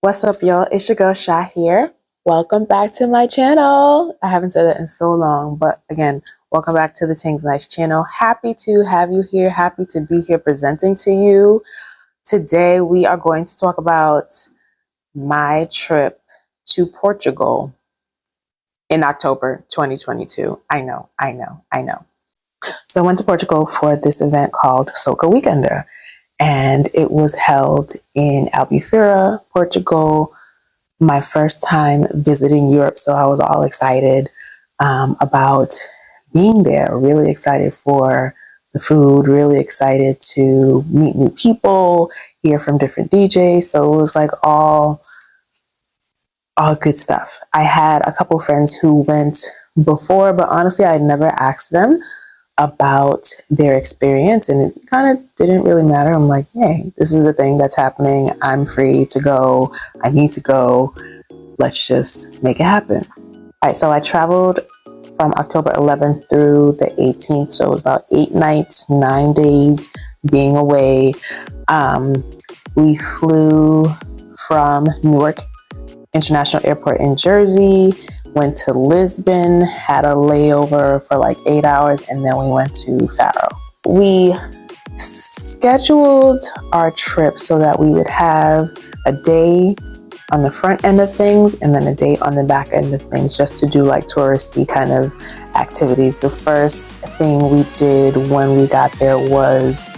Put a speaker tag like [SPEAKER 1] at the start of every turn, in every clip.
[SPEAKER 1] What's up, y'all? It's your girl Sha here. Welcome back to my channel. I haven't said that in so long, but again, welcome back to the Things Nice channel. Happy to have you here. Happy to be here presenting to you. Today, we are going to talk about my trip to Portugal in October 2022. I know. So I went to Portugal for this event called Soca Wkndr. And it was held in Albufeira, Portugal, my first time visiting Europe. So I was all excited about being there, really excited for the food, really excited to meet new people, hear from different DJs. So it was like all good stuff. I had a couple friends who went before, but honestly, I never asked them about their experience, and it kind of didn't really matter. I'm like, hey, this is a thing that's happening. I'm free to go. I need to go. Let's just make it happen. All right, so I traveled from October 11th through the 18th. So it was about 8 nights, 9 days being away. We flew from Newark International Airport in Jersey, went to Lisbon, had a layover for like 8 hours, and then we went to Faro. We scheduled our trip so that we would have a day on the front end of things and then a day on the back end of things, just to do like touristy kind of activities. The first thing we did when we got there was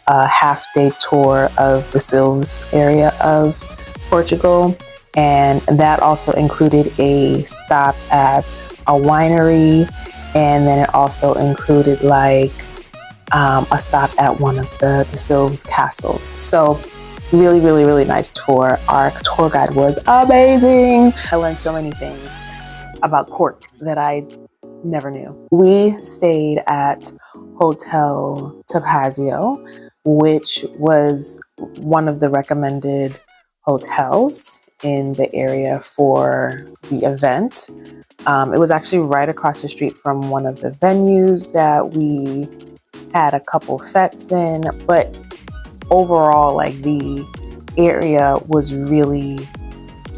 [SPEAKER 1] a half-day tour of the Silves area of Portugal. And that also included a stop at a winery. And then it also included like a stop at one of the Silves castles. So really nice tour. Our tour guide was amazing. I learned so many things about Cork that I never knew. We stayed at Hotel Tapazio, which was one of the recommended hotels in the area for the event. It was actually right across the street from one of the venues that we had a couple fetes in, but overall, like, the area was really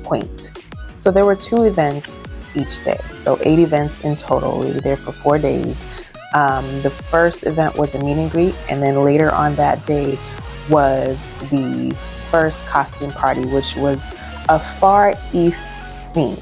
[SPEAKER 1] quaint. So there were 2 events each day, so 8 events in total. We were there for 4 days. The first event was a meet and greet, and then later on that day was the first costume party, which was a Far East theme.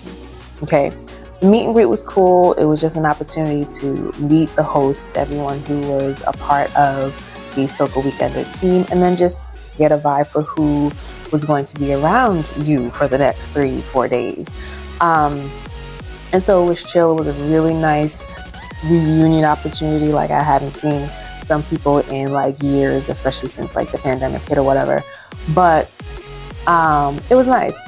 [SPEAKER 1] Okay, the meet and greet was cool. It was just an opportunity to meet the hosts, everyone who was a part of the Soca Wkndr team, and then just get a vibe for who was going to be around you for the next 3-4 days. And so it was chill. It was a really nice reunion opportunity. Like, I hadn't seen some people in like years, especially since like the pandemic hit or whatever. But it was nice.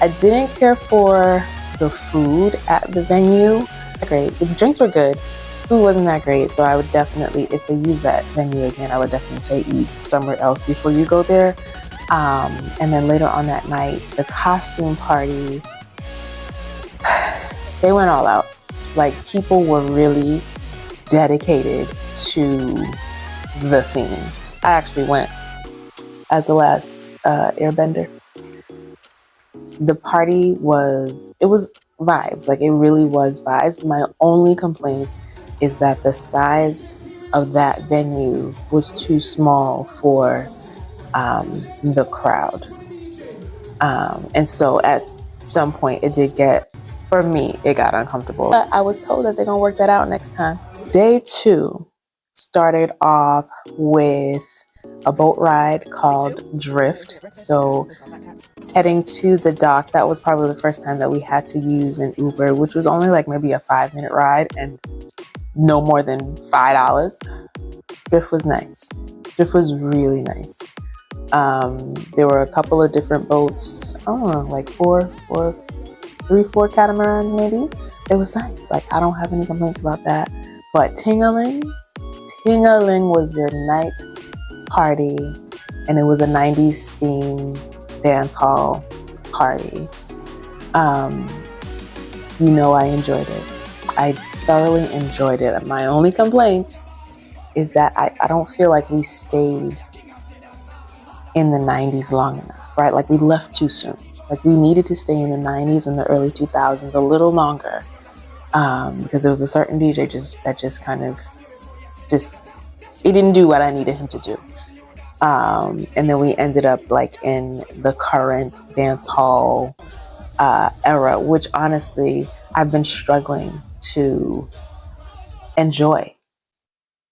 [SPEAKER 1] I didn't care for the food at the venue. Great. The drinks were good. Food wasn't that great. So I would definitely, if they use that venue again, I would definitely say eat somewhere else before you go there. And then later on that night, the costume party, they went all out. Like, people were really dedicated to the theme. I actually went as the last airbender. The party was vibes. Like, it really was vibes. My only complaint is that the size of that venue was too small for the crowd. And so at some point it did get, for me, it got uncomfortable. But I was told that they're gonna work that out next time. Day 2 started off with a boat ride called Drift. So heading to the dock, that was probably the first time that we had to use an Uber, which was only like maybe a 5-minute ride and no more than $5. Drift was nice. Drift was really nice. There were a couple of different boats. I don't know, like 4 catamarans maybe. It was nice. Like, I don't have any complaints about that. But Tingaling was the night party, and it was a 90s theme dance hall party. I enjoyed it. I thoroughly enjoyed it. My only complaint is that I don't feel like we stayed in the 90s long enough, right? Like, we left too soon. Like, we needed to stay in the 90s and the early 2000s a little longer, because there was a certain DJ that just kind of he didn't do what I needed him to do. And then we ended up like in the current dance hall era, which honestly I've been struggling to enjoy,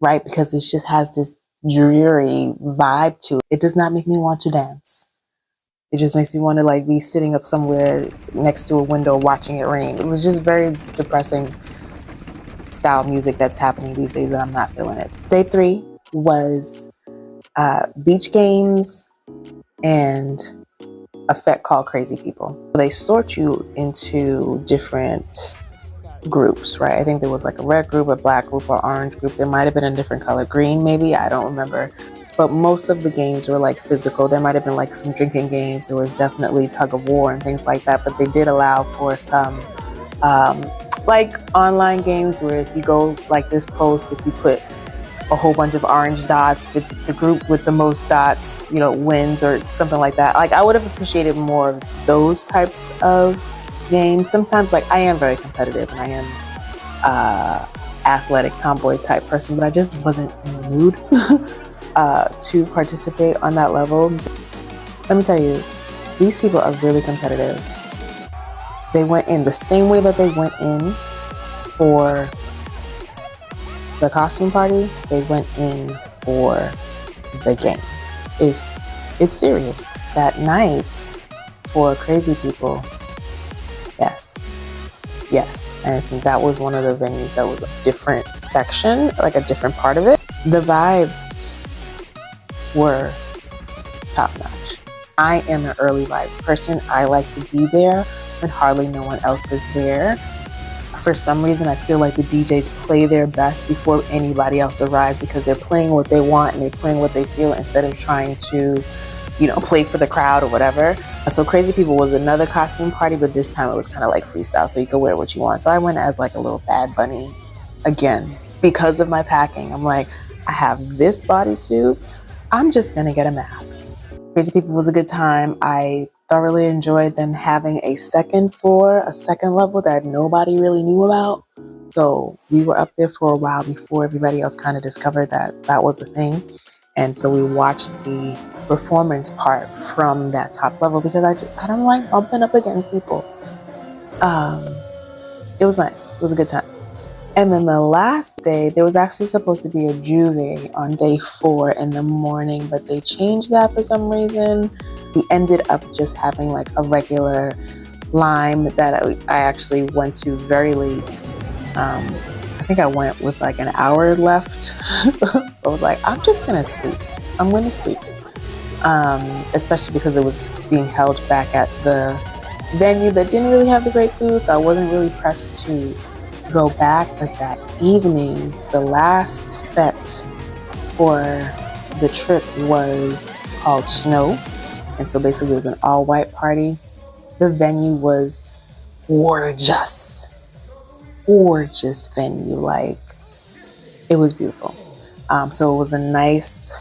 [SPEAKER 1] right? Because it just has this dreary vibe to it. It does not make me want to dance. It just makes me want to like be sitting up somewhere next to a window watching it rain. It was just very depressing style music that's happening these days, and I'm not feeling it. Day 3 was beach games and a fete called Crazy People. They sort you into different groups, right? I think there was like a red group, a black group, or orange group. There might have been a different color, green maybe, I don't remember. But most of the games were like physical. There might have been like some drinking games. There was definitely tug of war and things like that, but they did allow for some like online games where if you go like this post, if you put a whole bunch of orange dots, the group with the most dots, you know, wins or something like that. Like, I would have appreciated more of those types of games. Sometimes, like, I am very competitive and I am athletic tomboy type person, but I just wasn't in the mood to participate on that level. Let me tell you, these people are really competitive. They went in the same way that they went in for the costume party. They went in for the games. It's serious. That night for Crazy People, yes. And I think that was one of the venues that was a different section, like a different part of it. The vibes were top notch. I am an early vibes person. I like to be there when hardly no one else is there. For some reason, I feel like the DJs play their best before anybody else arrives, because they're playing what they want and they're playing what they feel instead of trying to, you know, play for the crowd or whatever. So Crazy People was another costume party, but this time it was kind of like freestyle, so you could wear what you want. So I went as like a little Bad Bunny again because of my packing. I'm like, I have this bodysuit, I'm just gonna get a mask. Crazy People was a good time. I thoroughly enjoyed them having a second floor, a second level that nobody really knew about. So we were up there for a while before everybody else kind of discovered that that was the thing. And so we watched the performance part from that top level, because I don't like bumping up against people. It was nice. It was a good time. And then the last day, there was actually supposed to be a juve on day 4 in the morning, but they changed that for some reason. We ended up just having like a regular lime that I actually went to very late. I think I went with like an hour left. I was like, I'm just gonna sleep. I'm gonna sleep. Especially because it was being held back at the venue that didn't really have the great food, so I wasn't really pressed to go back. But that evening, the last fete for the trip was called Snow, and so basically it was an all-white party. The venue was gorgeous venue. Like, it was beautiful. So it was a nice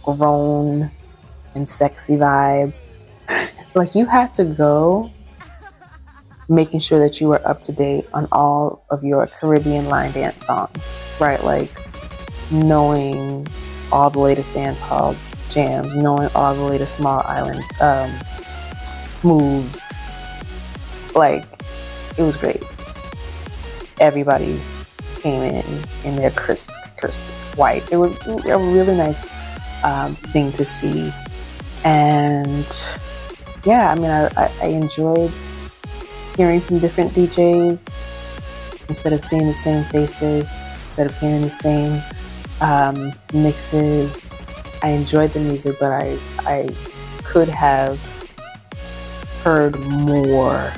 [SPEAKER 1] grown and sexy vibe. Like, you had to go making sure that you were up to date on all of your Caribbean line dance songs, right? Like, knowing all the latest dance hall jams, knowing all the latest small island moves. Like, it was great. Everybody came in their crisp white. It was a really nice thing to see. And yeah, I mean, I enjoyed hearing from different DJs instead of seeing the same faces, instead of hearing the same mixes. I enjoyed the music, but I could have heard more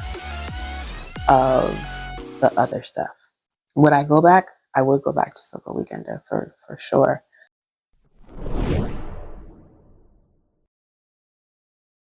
[SPEAKER 1] of the other stuff. Would I go back? I would go back to Soca Wkndr for sure.